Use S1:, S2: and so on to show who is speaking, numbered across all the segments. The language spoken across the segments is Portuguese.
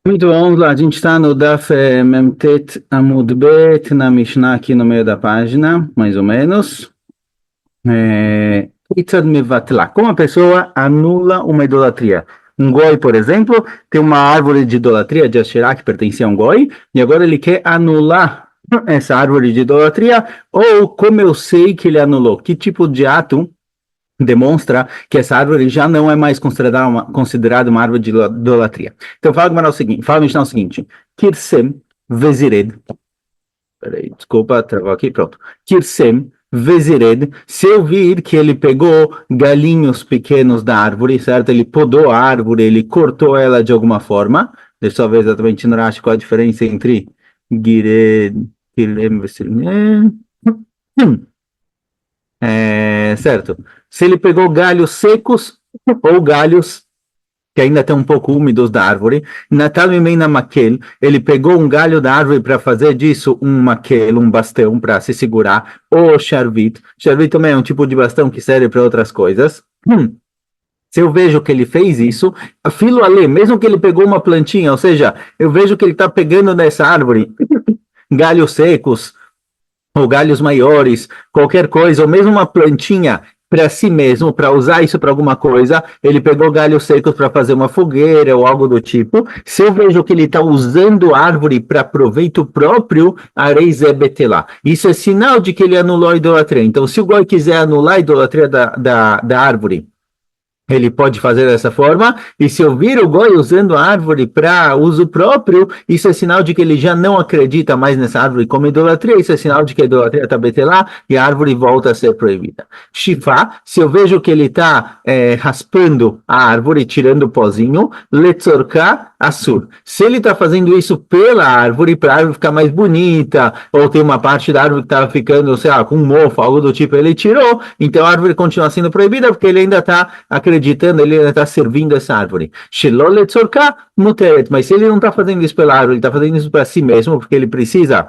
S1: Muito bom, vamos lá. A gente está no Daf Memtet Amud Bet, na Mishnah aqui no meio da página, mais ou menos. Kitzad Mevatla. Como a pessoa anula uma idolatria? Um goi, por exemplo, tem uma árvore de idolatria de Asherah que pertencia a um goi, e agora ele quer anular essa árvore de idolatria, ou como eu sei que ele anulou? Que tipo de ato demonstra que essa árvore já não é mais considerada uma árvore de idolatria? Então fala Gemara o seguinte, fala Mishnah o seguinte: Kirsem Vezired. Peraí, desculpa, travou aqui, pronto. Kirsem Vezired, se eu vir que ele pegou galinhos pequenos da árvore, certo? Ele podou a árvore, ele cortou ela de alguma forma. Deixa eu ver exatamente no Rashi qual a diferença entre Gired, Kirem, Vezired. Certo. Se ele pegou galhos secos ou galhos que ainda estão um pouco úmidos da árvore, Natal na maquel, ele pegou um galho da árvore para fazer disso um maquel, um bastão para se segurar, ou charvit. Charvit também é um tipo de bastão que serve para outras coisas. Se eu vejo que ele fez isso, filo ali, mesmo que ele pegou uma plantinha, ou seja, eu vejo que ele está pegando nessa árvore galhos secos, ou galhos maiores, qualquer coisa, ou mesmo uma plantinha para si mesmo, para usar isso para alguma coisa, ele pegou galhos secos para fazer uma fogueira ou algo do tipo. Se eu vejo que ele está usando a árvore para proveito próprio, arei zé betelá. Isso é sinal de que ele anulou a idolatria. Então, se o goi quiser anular a idolatria da árvore, ele pode fazer dessa forma, e se eu vir o goi usando a árvore para uso próprio, isso é sinal de que ele já não acredita mais nessa árvore como idolatria, isso é sinal de que a idolatria está betelá e a árvore volta a ser proibida. Shifá, se eu vejo que ele está raspando a árvore, tirando o pozinho, letzorká assur. Se ele está fazendo isso pela árvore, para a árvore ficar mais bonita, ou tem uma parte da árvore que estava ficando, sei lá, com um mofo, algo do tipo, ele tirou, então a árvore continua sendo proibida, porque ele ainda está acreditando, ele ainda está servindo essa árvore. Shelol letzorká muteret, mas se ele não está fazendo isso pela árvore, ele está fazendo isso para si mesmo, porque ele precisa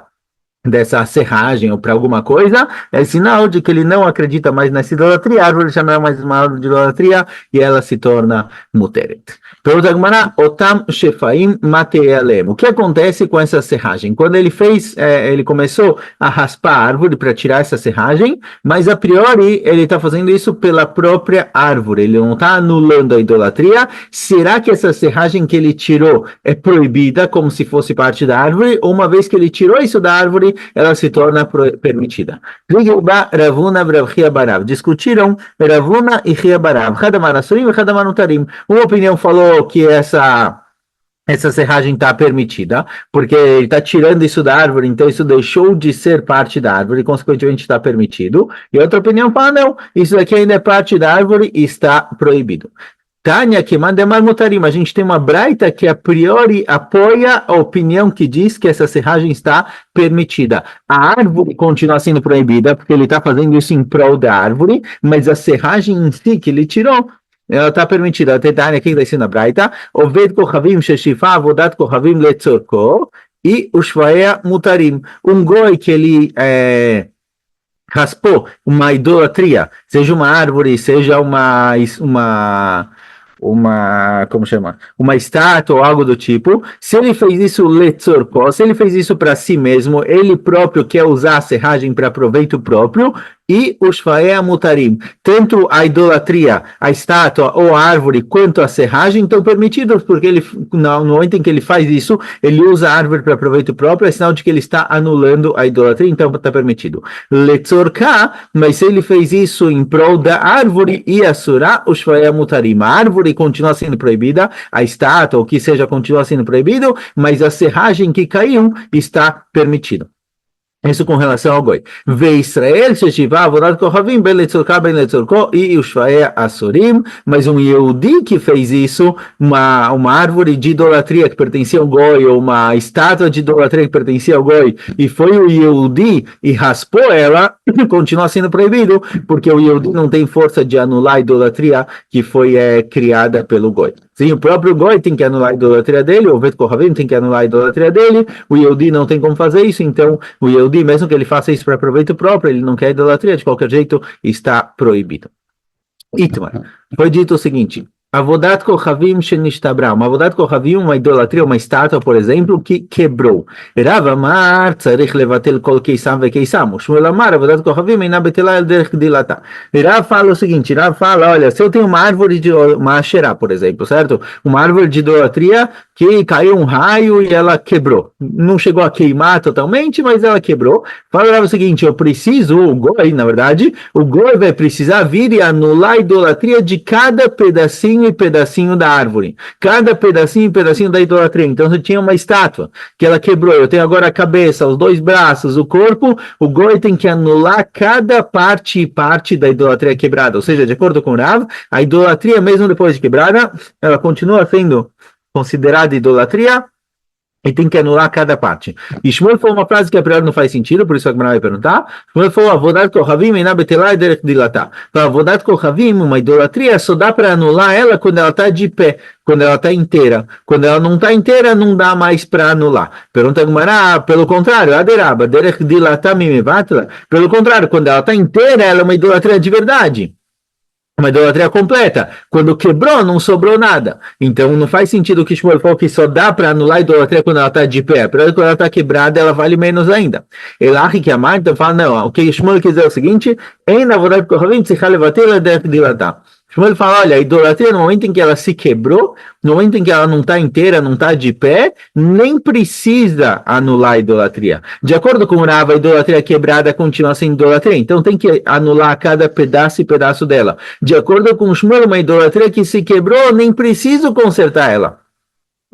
S1: dessa serragem ou para alguma coisa, é sinal de que ele não acredita mais nessa idolatria, a árvore já não é mais uma árvore de idolatria e ela se torna muteret. Pergunta Gemara, Otam Shefaim Matealem. O que acontece com essa serragem? Quando ele fez, ele começou a raspar a árvore para tirar essa serragem, mas a priori ele está fazendo isso pela própria árvore, ele não está anulando a idolatria. Será que essa serragem que ele tirou é proibida, como se fosse parte da árvore, ou uma vez que ele tirou isso da árvore, ela se torna permitida? Ravuna Bravchia Barav. Discutiram Ravuna e Chia Barav. Hadamar Asurim e Hadamar Utarim. Uma opinião falou que essa serragem está permitida, porque ele está tirando isso da árvore, então isso deixou de ser parte da árvore, e consequentemente está permitido. E outra opinião fala, não, isso aqui ainda é parte da árvore e está proibido. Tânia, que manda marmotarim. A gente tem uma braita que a priori apoia a opinião que diz que essa serragem está permitida. A árvore continua sendo proibida, porque ele está fazendo isso em prol da árvore, mas a serragem em si que ele tirou, ela está permitida. Tânia, aqui está sendo a braita. Oved kochavim sheshifa avodat kochavim letzorko e ushvaea mutarim. Um goi que ele raspou uma idolatria, seja uma árvore, seja como chama? Uma estátua ou algo do tipo. Se ele fez isso letzorko, se ele fez isso para si mesmo, ele próprio quer usar a serragem para proveito próprio, e os faea mutarim, tanto a idolatria, a estátua ou a árvore, quanto a serragem estão permitidos, porque ele, no momento em que ele faz isso, ele usa a árvore para proveito próprio, é sinal de que ele está anulando a idolatria, então está permitido. Letzorká, mas se ele fez isso em prol da árvore, e assurá, os faea mutarim, a árvore continua sendo proibida, a estátua, ou que seja, continua sendo proibido, mas a serragem que caiu está permitido. Isso com relação ao goi. Ve Israel, Sheshivá, Avodat Kohavim, Ben Letzorká, Ben Letzorkó, e Ushvaea Assurim, mas um Yehudi que fez isso, uma árvore de idolatria que pertencia ao goi, ou uma estátua de idolatria que pertencia ao goi, e foi o Yehudi e raspou ela, continua sendo proibido, porque o Yehudi não tem força de anular a idolatria que foi criada pelo goi. Sim, o próprio goi tem que anular a idolatria dele, o Bet Kohavim tem que anular a idolatria dele, o Yehudi não tem como fazer isso, então o Yehudi, mesmo que ele faça isso para proveito próprio, ele não quer idolatria, de qualquer jeito está proibido. Itmar, foi dito o seguinte, Avodat Kochavim Shenishtabra. Uma Avodat Kochavim, uma idolatria, uma estátua, por exemplo, que quebrou. Rav Amar, Tzarich Levatel Kol Keisam Vekeisam. Shmuel Amar, Avodat Kochavim, Eina Betelá El Derech Dilata. Rav fala o seguinte, Rav fala, olha, se eu tenho uma árvore de uma Asherá, por exemplo, certo? Uma árvore de idolatria que caiu um raio e ela quebrou. Não chegou a queimar totalmente, mas ela quebrou. Fala o seguinte, eu preciso, o Goi, na verdade, o Goi vai precisar vir e anular a idolatria de cada pedacinho e pedacinho da árvore. Cada pedacinho e pedacinho da idolatria. Então, se tinha uma estátua que ela quebrou, eu tenho agora a cabeça, os dois braços, o corpo, o Goi tem que anular cada parte e parte da idolatria quebrada. Ou seja, de acordo com o Rav, a idolatria, mesmo depois de quebrada, ela continua sendo considerada idolatria e tem que anular cada parte. E Shmuel falou uma frase que a priori não faz sentido, por isso a Gemara vai perguntar. Shmuel falou, Avodat Kochavim eina betelá derech dilatá. Então, Avodat Kochavim, uma idolatria, só dá para anular ela quando ela está de pé, quando ela está inteira. Quando ela não está inteira, não dá mais para anular. Pergunta a Gemara, pelo contrário, Aderaba, derech dilatá mimevatla. Pelo contrário, quando ela está inteira, ela é uma idolatria de verdade. Uma idolatria completa. Quando quebrou, não sobrou nada. Então, não faz sentido que Shmuel falou que só dá para anular a idolatria quando ela está de pé. Quando ela está quebrada, ela vale menos ainda. Elachi que a Marta fala, não, o que Shmuel quer dizer é o seguinte, em na verdade, Shmuel fala, olha, a idolatria, no momento em que ela se quebrou, no momento em que ela não está inteira, não está de pé, nem precisa anular a idolatria. De acordo com o Rav, a idolatria quebrada continua sendo idolatria, então tem que anular cada pedaço e pedaço dela. De acordo com o Shmuel, uma idolatria que se quebrou, nem preciso consertar ela.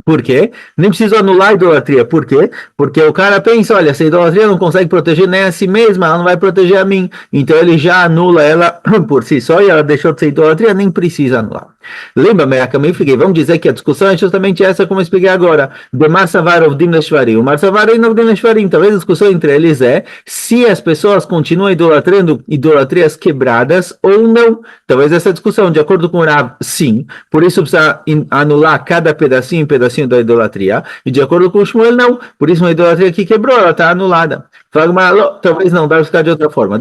S1: Por quê? Nem preciso anular a idolatria. Por quê? Porque o cara pensa, olha, se a idolatria não consegue proteger nem a si mesma, ela não vai proteger a mim. Então ele já anula ela por si só e ela deixou de ser idolatria, nem precisa anular. Lembra-me, eu fiquei, vamos dizer que a discussão é justamente essa, como eu expliquei agora. De Marsavar Ovdim Leshvarim. O Marsavar e Ovdim Leshvarim. Talvez a discussão entre eles é se as pessoas continuam idolatrando idolatrias quebradas ou não. Talvez essa discussão, de acordo com o Rav, sim. Por isso precisa anular cada pedacinho da idolatria. E de acordo com o Shmuel, não. Por isso uma idolatria que quebrou, ela está anulada. Talvez não, dá para ficar de outra forma.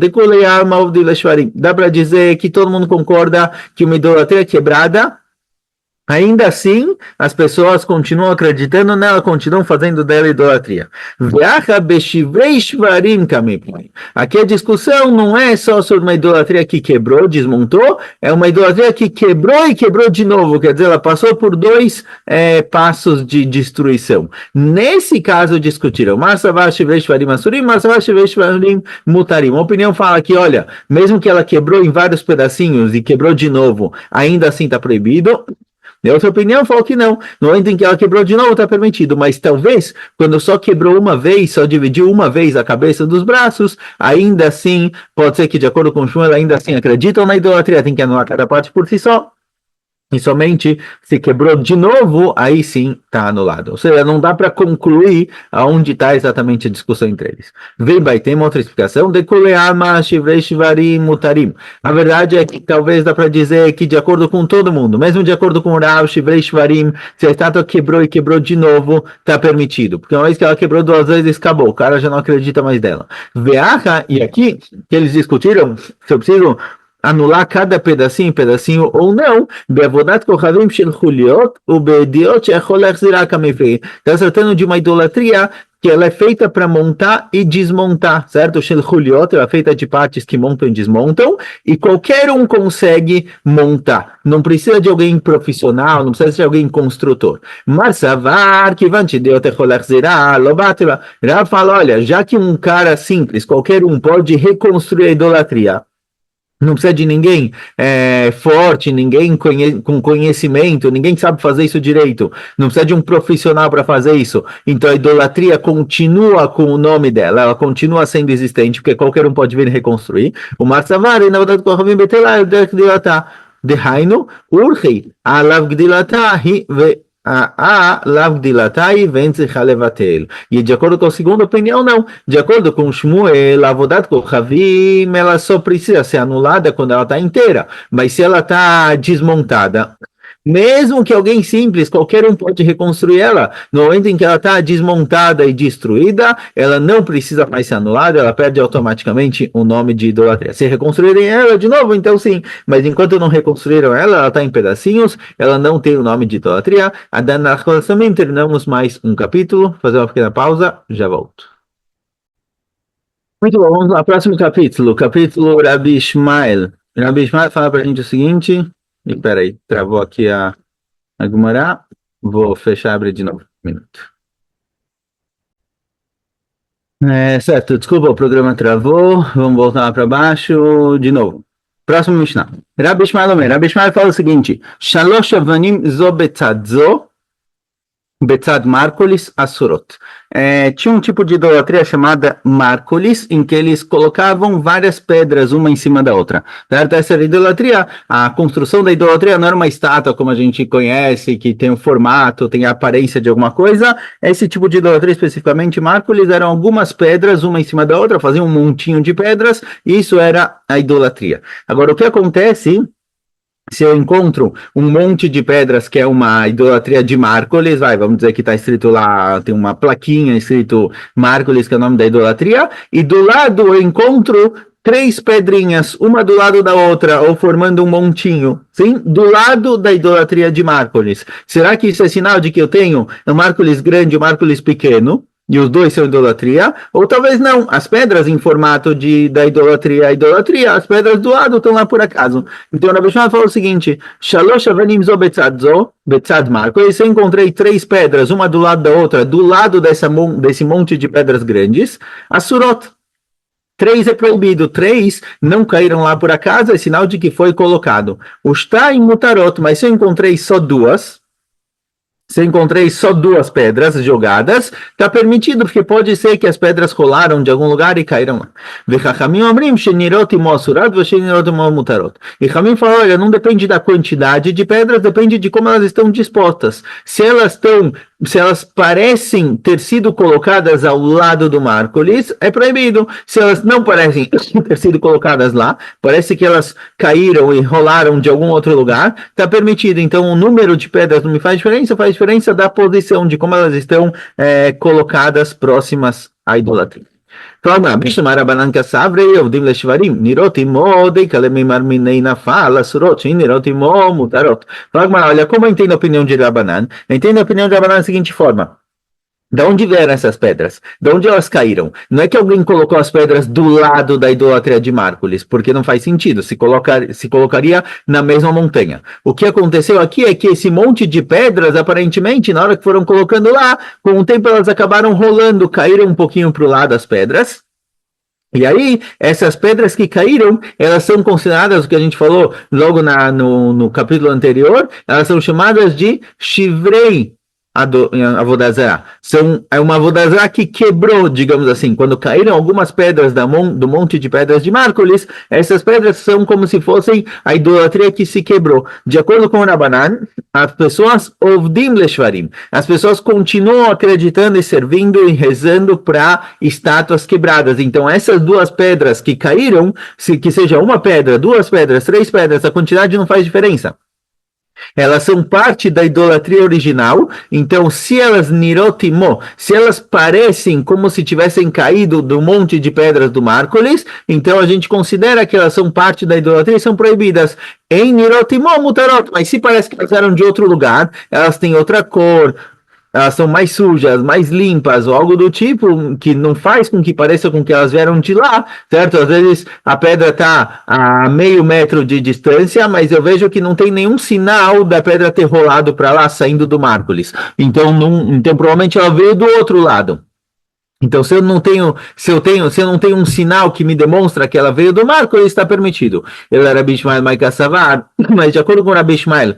S1: Dá para dizer que todo mundo concorda que uma idolatria quebrada, ainda assim, as pessoas continuam acreditando nela, continuam fazendo dela idolatria. Aqui a discussão não é só sobre uma idolatria que quebrou, desmontou, é uma idolatria que quebrou e quebrou de novo, quer dizer, ela passou por dois passos de destruição. Nesse caso, discutiram. Uma opinião fala que, olha, mesmo que ela quebrou em vários pedacinhos e quebrou de novo, ainda assim está proibido. E outra opinião falou que não. No momento em que ela quebrou de novo, está permitido. Mas talvez, quando só quebrou uma vez, só dividiu uma vez a cabeça dos braços, ainda assim, pode ser que, de acordo com o Shmuel, ainda assim acreditam na idolatria, tem que anular cada parte por si só. E somente se quebrou de novo, aí sim está anulado. Ou seja, não dá para concluir aonde está exatamente a discussão entre eles. Vem, vai, tem uma outra explicação. A verdade é que talvez dá para dizer que de acordo com todo mundo, mesmo de acordo com o Rav, Shivrei Shvarim, se a estátua quebrou e quebrou de novo, está permitido. Porque uma vez que ela quebrou duas vezes, acabou. O cara já não acredita mais dela. Veacha, e aqui que eles discutiram, se eu preciso anular cada pedacinho ou não, beavodat kochavim shel chuliot ubediot shechol lachzirak hamifrei. Está tratando de uma idolatria que ela é feita para montar e desmontar, certo? Shel chuliot, ela é feita de partes que montam e desmontam, e qualquer um consegue montar. Não precisa de alguém profissional, não precisa de alguém construtor. Marsavar, que vantideot echol lachzirak, lobatela. Ela fala, olha, já que um cara simples, qualquer um pode reconstruir a idolatria, não precisa de ninguém forte, ninguém com conhecimento, ninguém sabe fazer isso direito. Não precisa de um profissional para fazer isso. Então a idolatria continua com o nome dela, ela continua sendo existente, porque qualquer um pode vir reconstruir. O Marsavar, na verdade, com a Ravim Betelá, de Hainu, Urhi, Alav Gdilata, e de acordo com a segunda opinião, não. De acordo com Shmuel, a Avodat Kochavim, ela só precisa ser anulada quando ela está inteira. Mas se ela está desmontada, Mesmo que alguém simples, qualquer um pode reconstruir ela. No momento em que ela está desmontada e destruída, ela não precisa mais ser anulada, ela perde automaticamente o nome de idolatria. Se reconstruírem ela de novo, então sim. Mas enquanto não reconstruíram ela, ela está em pedacinhos, ela não tem o nome de idolatria. Nós também terminamos mais um capítulo. Fazer uma pequena pausa, já volto. Muito bom, vamos lá, próximo capítulo. Capítulo Rabi Ishmael. Rabi Ishmael fala para a gente o seguinte. E peraí, travou aqui a Gemara. Vou fechar e abrir de novo. Um minuto. Certo, desculpa, o programa travou. Vamos voltar lá para baixo de novo. Próximo Mishnah. Rabi Ishmael Omer. Rabi Ishmael fala o seguinte: Shalosh avanim zo betzad zo, betzad Marcolis Asurot. Tinha um tipo de idolatria chamada Marcolis, em que eles colocavam várias pedras uma em cima da outra. Certo? Essa era a idolatria. A construção da idolatria não era uma estátua como a gente conhece, que tem um formato, tem a aparência de alguma coisa. Esse tipo de idolatria, especificamente Marcolis, eram algumas pedras uma em cima da outra, faziam um montinho de pedras, e isso era a idolatria. Agora, o que acontece se eu encontro um monte de pedras que é uma idolatria de Márcoles, vamos dizer que está escrito lá, tem uma plaquinha escrito Márcoles, que é o nome da idolatria, e do lado eu encontro 3 pedrinhas, uma do lado da outra, ou formando um montinho, sim? Do lado da idolatria de Márcoles. Será que isso é sinal de que eu tenho um Márcoles grande e um Márcoles pequeno? E os dois são idolatria, ou talvez não, as pedras em formato da idolatria, as pedras do lado estão lá por acaso. Então, Rabi Ishmael falou o seguinte: Shalosh avanim zo betzad zo, betzad Marco. Eu encontrei 3 pedras, uma do lado da outra, do lado desse monte de pedras grandes, Asurot. 3 é proibido, 3 não caíram lá por acaso, é sinal de que foi colocado. O Shtai mutarot, mas se eu encontrei só 2, se eu encontrei só 2 pedras jogadas, está permitido, porque pode ser que as pedras rolaram de algum lugar e caíram lá. E Chamim falou, olha, não depende da quantidade de pedras, depende de como elas estão dispostas. Se elas parecem ter sido colocadas ao lado do Márcoles, é proibido. Se elas não parecem ter sido colocadas lá, parece que elas caíram e rolaram de algum outro lugar, está permitido. Então, o número de pedras não me faz diferença da posição, de como elas estão colocadas próximas à idolatria. Olha, como eu entendo a opinião de Rabanan? Eu entendo a opinião de Rabanan da seguinte forma: de onde vieram essas pedras? De onde elas caíram? Não é que alguém colocou as pedras do lado da idolatria de Márcoles, porque não faz sentido, se colocaria na mesma montanha. O que aconteceu aqui é que esse monte de pedras, aparentemente, na hora que foram colocando lá, com o tempo elas acabaram rolando, caíram um pouquinho para o lado as pedras. E aí, essas pedras que caíram, elas são consideradas, o que a gente falou logo no capítulo anterior, elas são chamadas de Shivrei Avodazara. É uma Avodazara que quebrou, digamos assim. Quando caíram algumas pedras do monte de pedras de Márcoles, essas pedras são como se fossem a idolatria que se quebrou. De acordo com o Rabanan, as pessoas Ovdim Leshvarim, as pessoas continuam acreditando e servindo e rezando para estátuas quebradas. Então, essas 2 pedras que caíram, que seja uma pedra, 2 pedras, 3 pedras, a quantidade não faz diferença. Elas são parte da idolatria original, então se elas nirotimo, se elas parecem como se tivessem caído do monte de pedras do Márcoles, então a gente considera que elas são parte da idolatria e são proibidas. Em nirotimo mutarot, mas se parece que elas eram de outro lugar, elas têm outra cor, elas são mais sujas, mais limpas, ou algo do tipo, que não faz com que pareça com que elas vieram de lá, certo? Às vezes a pedra está a meio metro de distância, mas eu vejo que não tem nenhum sinal da pedra ter rolado para lá, saindo do Márcoles. Então provavelmente ela veio do outro lado. Então, se eu não tenho um sinal que me demonstra que ela veio do Márcoles, está permitido. Ele era Rabi Ishmael Maikasavar, mas de acordo com o Rabi Ishmael,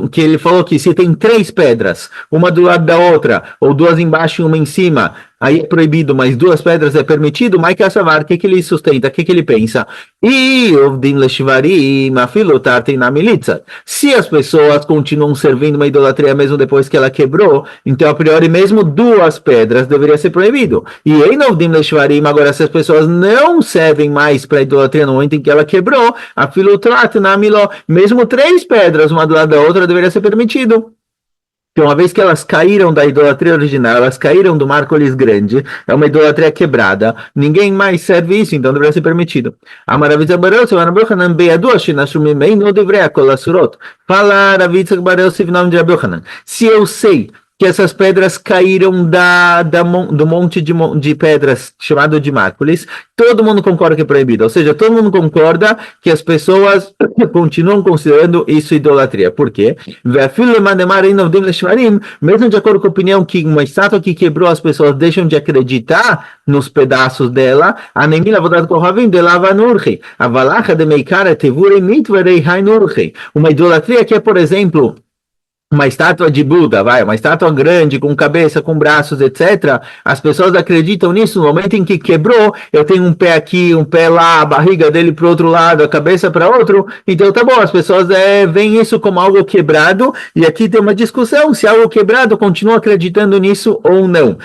S1: que ele falou que se tem 3 pedras, uma do lado da outra, ou 2 embaixo e uma em cima, aí é proibido, mas duas pedras é permitido, mas Kassavar, o que ele sustenta, o que ele pensa? E Ovdim Leshvarim, Afilo Tartem na milícia. Se as pessoas continuam servindo uma idolatria mesmo depois que ela quebrou, então a priori mesmo duas pedras deveria ser proibido. E em Ovdim Leshvarim, agora se as pessoas não servem mais para a idolatria no momento em que ela quebrou, Afilo Tartem na miló, mesmo três pedras uma do lado da outra deveria ser permitido. Então, uma vez que elas caíram da idolatria original, elas caíram do Márcoles grande, é uma idolatria quebrada, ninguém mais serve isso, então deveria ser permitido. Fala Ravitza Barel, se eu sei que essas pedras caíram do monte de pedras chamado de Márcoles, todo mundo concorda que é proibido, ou seja, todo mundo concorda que as pessoas continuam considerando isso idolatria. Por quê? Mesmo de acordo com a opinião que uma estátua que quebrou, as pessoas deixam de acreditar nos pedaços dela, uma idolatria que é, por exemplo, uma estátua de Buda, uma estátua grande, com cabeça, com braços, etc. As pessoas acreditam nisso. No momento em que quebrou, eu tenho um pé aqui, um pé lá, a barriga dele para o outro lado, a cabeça para outro. Então tá bom, as pessoas veem isso como algo quebrado, e aqui tem uma discussão se algo quebrado continua acreditando nisso ou não.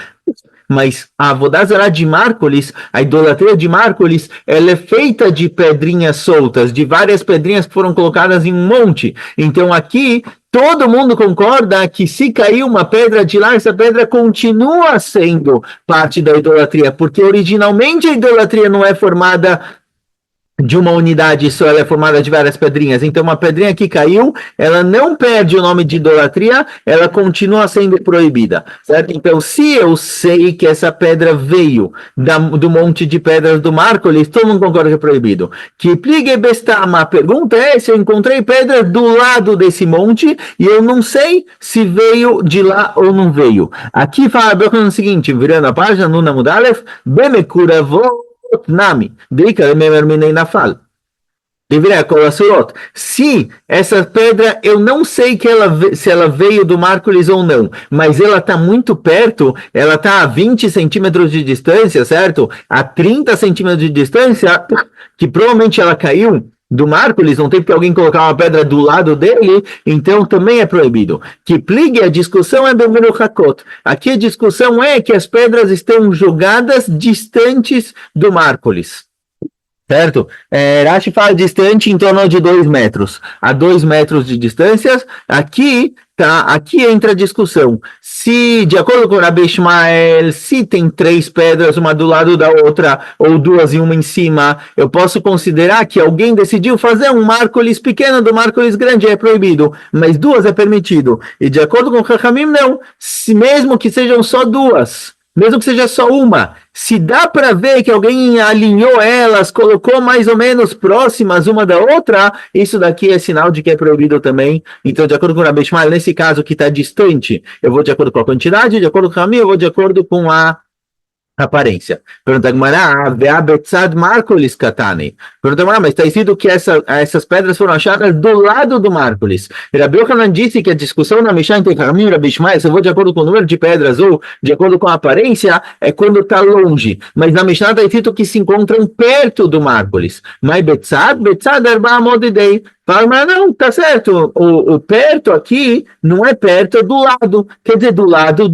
S1: Mas a Avodazara de Márcoles, a idolatria de Márcoles, ela é feita de pedrinhas soltas, de várias pedrinhas que foram colocadas em um monte. Então aqui todo mundo concorda que se cair uma pedra de lá, essa pedra continua sendo parte da idolatria, porque originalmente a idolatria não é formada de uma unidade só, ela é formada de várias pedrinhas. Então, uma pedrinha que caiu, ela não perde o nome de idolatria, ela continua sendo proibida, certo? Então, se eu sei que essa pedra veio do monte de pedras do Márcoles, todo mundo concorda que é proibido. Que pligue bestama, a pergunta é se eu encontrei pedra do lado desse monte e eu não sei se veio de lá ou não veio. Aqui fala o seguinte, virando a página, Nuna Mudalef, Bemekura Nami, Nafal. Se essa pedra, eu não sei se ela veio do Márcoles ou não, mas ela está muito perto, ela está a 20 centímetros de distância, certo? A 30 centímetros de distância, que provavelmente ela caiu do Márcoles, não tem porque alguém colocar uma pedra do lado dele, então também é proibido. Que pligue, a discussão é do Hakot. Aqui a discussão é que as pedras estão jogadas distantes do Márcoles. Certo? Rashi fala distante em torno de 2 metros. A 2 metros de distância, aqui entra a discussão. Se, de acordo com o Rabi Ishmael, se tem 3 pedras, uma do lado da outra, ou 2 e uma em cima, eu posso considerar que alguém decidiu fazer um Márcoles pequeno do Márcoles grande, é proibido, mas 2 é permitido. E de acordo com o Chachamim, não. Mesmo que sejam só 2, mesmo que seja só uma, se dá para ver que alguém alinhou elas, colocou mais ou menos próximas uma da outra, isso daqui é sinal de que é proibido também. Então, de acordo com o Rabi Ishmael, nesse caso que está distante, eu vou de acordo com a quantidade, de acordo com a minha, eu vou de acordo com a aparência. Pergunta Gmará, Veabetzad Márcoles Katane. Pergunta Gmará, mas está escrito que essas pedras foram achadas do lado do Márcoles. Rabi Yochanan disse que a discussão na Mishnah entre Chachamim e Rabi Ishmael, se eu vou de acordo com o número de pedras ou de acordo com a aparência, é quando está longe. Mas na Mishnah está escrito que se encontram perto do Márcoles. Mas Betzad Arba Modidei. Fala, mas não, tá certo. O perto aqui não é perto, é do lado. Quer dizer, do lado,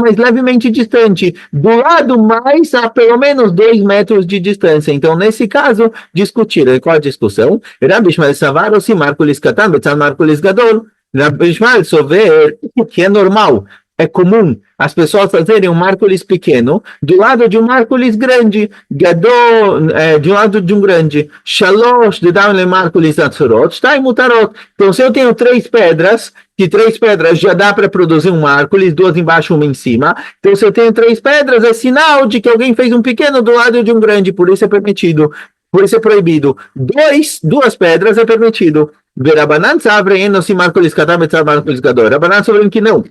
S1: mas levemente distante. Do lado, mais a pelo menos 2 metros de distância. Então, nesse caso, discutir. Qual a discussão? Rabi Ishmael Savar ou se Márcoles Katan, Betzad Márcoles Gadol. Rabi Ishmael só vê que é normal. É comum as pessoas fazerem um Márcoles pequeno do lado de um Márcoles grande, de um lado de um grande. Shalosh de Damle Márcoles Atzorot, está em Mutarot. Então, se eu tenho 3 pedras, que 3 pedras já dá para produzir um Márcoles, 2 embaixo, uma em cima. Então, se eu tenho 3 pedras, é sinal de que alguém fez um pequeno do lado de um grande, por isso é permitido. Por isso é proibido. 2 pedras é permitido. Verabanan sabrem, não se Márcoles Katam, Márcoles Gadol. Rabanan sobre que não.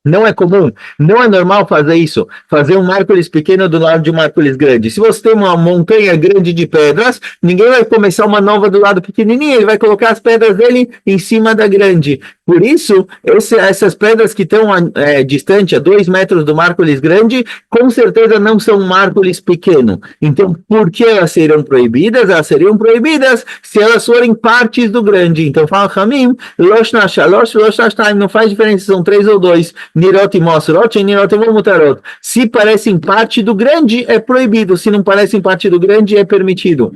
S1: Não é comum, não é normal fazer isso, fazer um Márcoles pequeno do lado de um Márcoles grande. Se você tem uma montanha grande de pedras, ninguém vai começar uma nova do lado pequenininho, ele vai colocar as pedras dele em cima da grande. Por isso, essas pedras que estão distante, a 2 metros do Márcoles grande, com certeza não são um Márcoles pequeno. Então, por que elas seriam proibidas? Elas seriam proibidas se elas forem partes do grande. Então, fala Hamim, Losh na Shalosh, Losh na Shtaim, não faz diferença, são 3 ou 2. Nirot e Mosrot e Nirot e Mutarot. Se parecem parte do grande, é proibido. Se não parecem parte do grande, é permitido.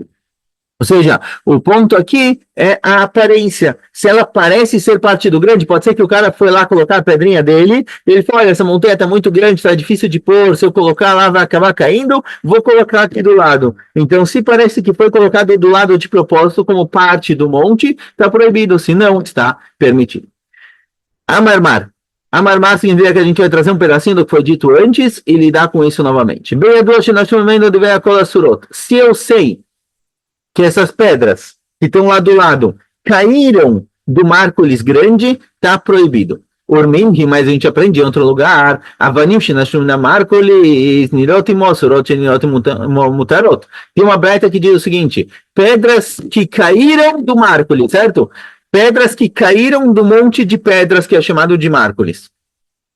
S1: Ou seja, o ponto aqui é a aparência. Se ela parece ser parte do grande, pode ser que o cara foi lá colocar a pedrinha dele, e ele falou, olha, essa montanha está muito grande, está difícil de pôr, se eu colocar lá vai acabar caindo, vou colocar aqui do lado. Então, se parece que foi colocado do lado de propósito como parte do monte, está proibido, se não, está permitido. Amarmar. Amarmar significa que a gente vai trazer um pedacinho do que foi dito antes e lidar com isso novamente. Se eu sei que essas pedras que estão lá do lado caíram do Márcoles grande, está proibido. Ormim, mas a gente aprende em outro lugar. Avanim, Shinashum na Márcoles, Nirot e Mosorot, Nirot e Mutarot. Tem uma braita que diz o seguinte: pedras que caíram do Márcoles, certo? Pedras que caíram do monte de pedras que é chamado de Márcoles.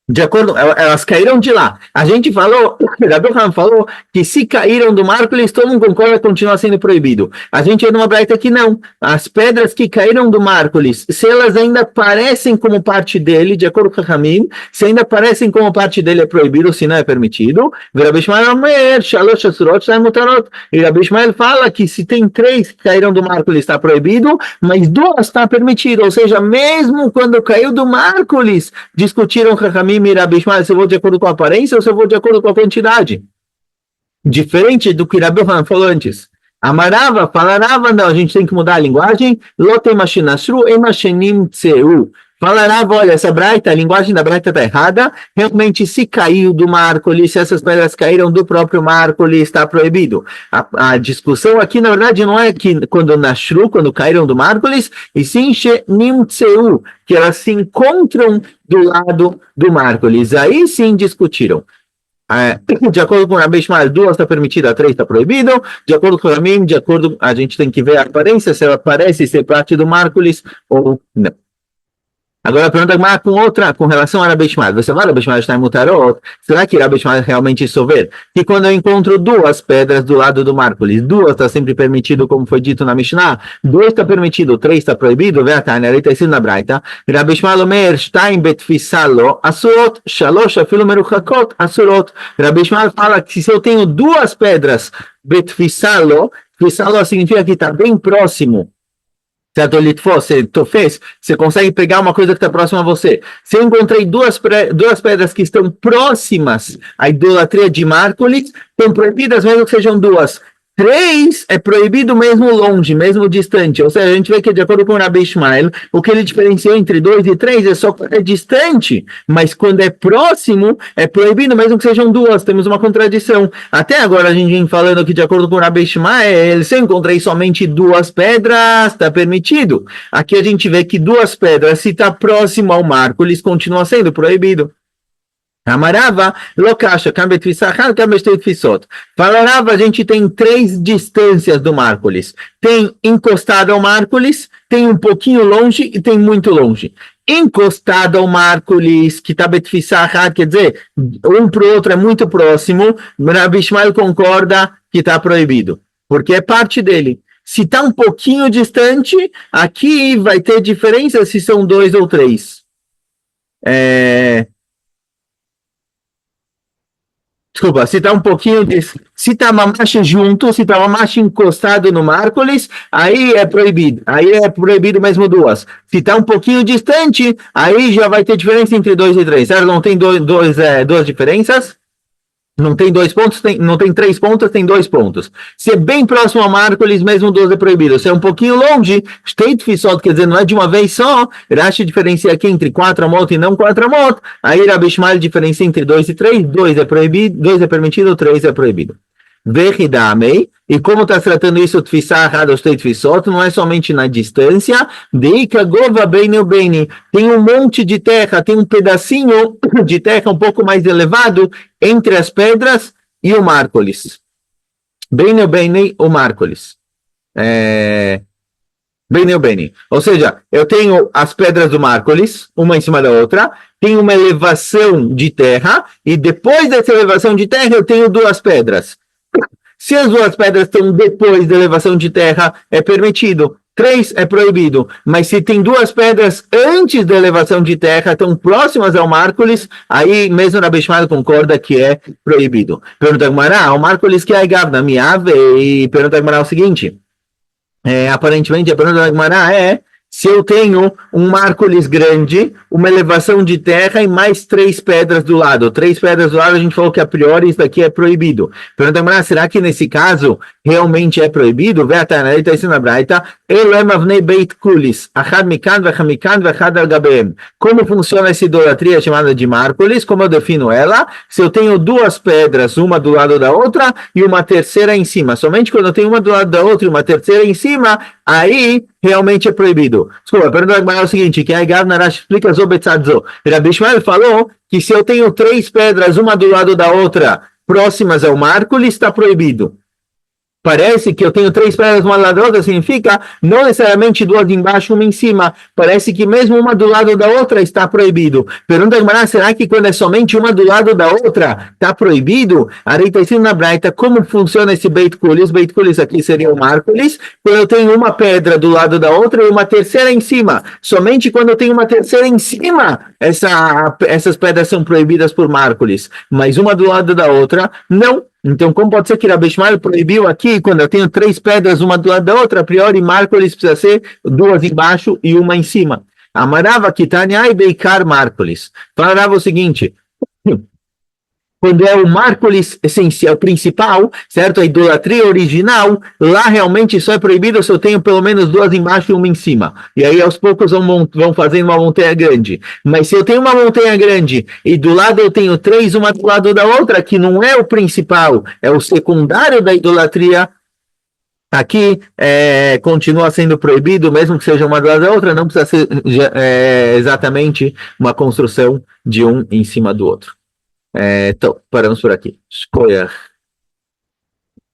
S1: De acordo, elas caíram de lá. A gente falou, Rabbi Hanan falou que se caíram do Márcoles, todo mundo concorda que continua sendo proibido. A gente é numa braita que não. As pedras que caíram do Márcoles, se elas ainda parecem como parte dele, de acordo com o Hamim, se ainda parecem como parte dele é proibido, se não é permitido. E Rabbi Ishmael fala que se tem 3 que caíram do Márcoles está proibido, mas 2 está permitido. Ou seja, mesmo quando caiu do Márcoles, discutiram com Hamim Rabbi Ishmael, se eu vou de acordo com a aparência ou se eu vou de acordo com a quantidade. Diferente do que Rabbi Hanan falou antes. Amarava, falarava, não, a gente tem que mudar a linguagem. Lotemachinasru, emashenim tseu. Falarava, olha, essa braita, a linguagem da braita está errada. Realmente, se caiu do Márcoles, se essas pedras caíram do próprio Márcoles, está proibido. A discussão aqui, na verdade, não é que quando nashru, quando caíram do Márcoles, e sim shenim tseu, que elas se encontram do lado do Márcoles. Aí sim discutiram. De acordo com o Rabbi Ishmael, 2 está permitida, 3 está proibido. De acordo com o Ramim, a gente tem que ver a aparência, se ela parece ser parte do Márcoles ou não. Agora a pergunta com relação a Rabbi Ishmael. Você vai, Rabbi Ishmael está em Mutarot? Será que Rabbi Ishmael realmente souber? Que quando eu encontro 2 pedras do lado do Márcoles, 2 está sempre permitido, como foi dito na Mishnah, 2 está permitido, 3 está proibido, vê a Tânia, ali está escrito na Braita. Rabbi Ishmael Omer, Shtaim betfisalo, asurot, shalosh, afilo meruchakot, asurot. Rabbi Ishmael fala que se eu tenho 2 pedras, betfisalo, tfisalo significa que está bem próximo. Certo, você consegue pegar uma coisa que está próxima a você. Se eu encontrei 2 pedras que estão próximas à idolatria de Márcoles, estão proibidas mesmo que sejam 2. 3 é proibido mesmo longe, mesmo distante. Ou seja, a gente vê que de acordo com o Rabbi Ishmael, o que ele diferenciou entre 2 e 3 é só quando é distante, mas quando é próximo, é proibido mesmo que sejam 2. Temos uma contradição. Até agora a gente vem falando que de acordo com o Rabbi Ishmael, se eu encontrei somente 2 pedras, está permitido. Aqui a gente vê que 2 pedras, se está próximo ao Márcoles, continua sendo proibido. Amarava, Lokasha, Kambetfissachar, Kambetfissot. Falarava, a gente tem 3 distâncias do Márcoles. Tem encostado ao Márcoles, tem um pouquinho longe e tem muito longe. Encostado ao Márcoles, que está Betfissachar, quer dizer, um para o outro é muito próximo, Rabbi Ishmael concorda que está proibido, porque é parte dele. Se está um pouquinho distante, aqui vai ter diferença se são 2 ou 3. Desculpa, se está um pouquinho, se está mamacha junto, se está mamacha encostado no Márcoles, aí é proibido. Aí é proibido mesmo 2. Se está um pouquinho distante, aí já vai ter diferença entre 2 e 3. Certo? Não tem 2 diferenças? Não tem 2 pontos, não tem 3 pontos, tem 2 pontos. Se é bem próximo ao Márcoles, mesmo 2 é proibido. Se é um pouquinho longe, State Fissot, quer dizer, não é de uma vez só, Rashi diferencia aqui entre 4 amot e não 4 amot, aí Rabbi Ishmael diferencia entre 2 e 3, 2 é proibido, 2 é permitido, 3 é proibido. Vechidamei, E como está tratando isso, tfissá errada, os tfissot, não é somente na distância, deika gova beinu beini, tem um monte de terra, tem um pedacinho de terra um pouco mais elevado entre as pedras e o Márcolis. Beinu beini, o Márcolis. Beinu beini. Ou seja, eu tenho as pedras do Márcolis, uma em cima da outra, tem uma elevação de terra, e depois dessa elevação de terra eu tenho duas pedras. Se as duas pedras estão depois da elevação de terra, é permitido. 3 é proibido. Mas se tem duas pedras antes da elevação de terra, estão próximas ao Márcolis, aí mesmo Rabi Ishmael concorda que é proibido. Pergunta a Gemara, o Márcolis que é Gavna, Miave, e pergunta a Gemara o seguinte, aparentemente a pergunta da Gemara se eu tenho um Márcolis grande, uma elevação de terra e mais 3 pedras do lado. 3 pedras do lado, a gente falou que a priori isso daqui é proibido. Pergunta, será que nesse caso realmente é proibido? Está isso na Braita. Como funciona essa idolatria chamada de Márcolis? Como eu defino ela? Se eu tenho duas pedras, uma do lado da outra e uma terceira em cima. Somente quando eu tenho uma do lado da outra e uma terceira em cima, aí realmente é proibido. Desculpa, a pergunta é o seguinte, que a Gavna Rashi explica Zobetzadzo. Rabi Ishmael falou que se eu tenho 3 pedras, uma do lado da outra, próximas ao Márcolis, está proibido. Parece que eu tenho 3 pedras uma do lado da outra, significa não necessariamente 2 embaixo, uma em cima. Parece que mesmo uma do lado da outra está proibido. Pergunta a Gemara, será que quando é somente uma do lado da outra está proibido? Aí está escrito na Braita como funciona esse Beit Kulis. Beit Kulis aqui seria o Márcolis. Quando eu tenho uma pedra do lado da outra e uma terceira em cima. Somente quando eu tenho uma terceira em cima, essas pedras são proibidas por Márcolis. Mas uma do lado da outra, não. Então, como pode ser que Rabi Ishmael proibiu aqui, quando eu tenho 3 pedras, uma do lado da outra, a priori, Márcolis precisa ser 2 embaixo e uma em cima. Amarava Kitaniai Beikar Márcolis. Falava o seguinte, quando é o Márcolis essencial, principal, certo? A idolatria original, lá realmente só é proibido se eu tenho pelo menos 2 embaixo e uma em cima. E aí aos poucos vão fazendo uma montanha grande. Mas se eu tenho uma montanha grande e do lado eu tenho 3, uma do lado da outra, que não é o principal, é o secundário da idolatria, aqui continua sendo proibido, mesmo que seja uma do lado da outra, não precisa ser exatamente uma construção de um em cima do outro. Então, paramos por aqui. Escolha.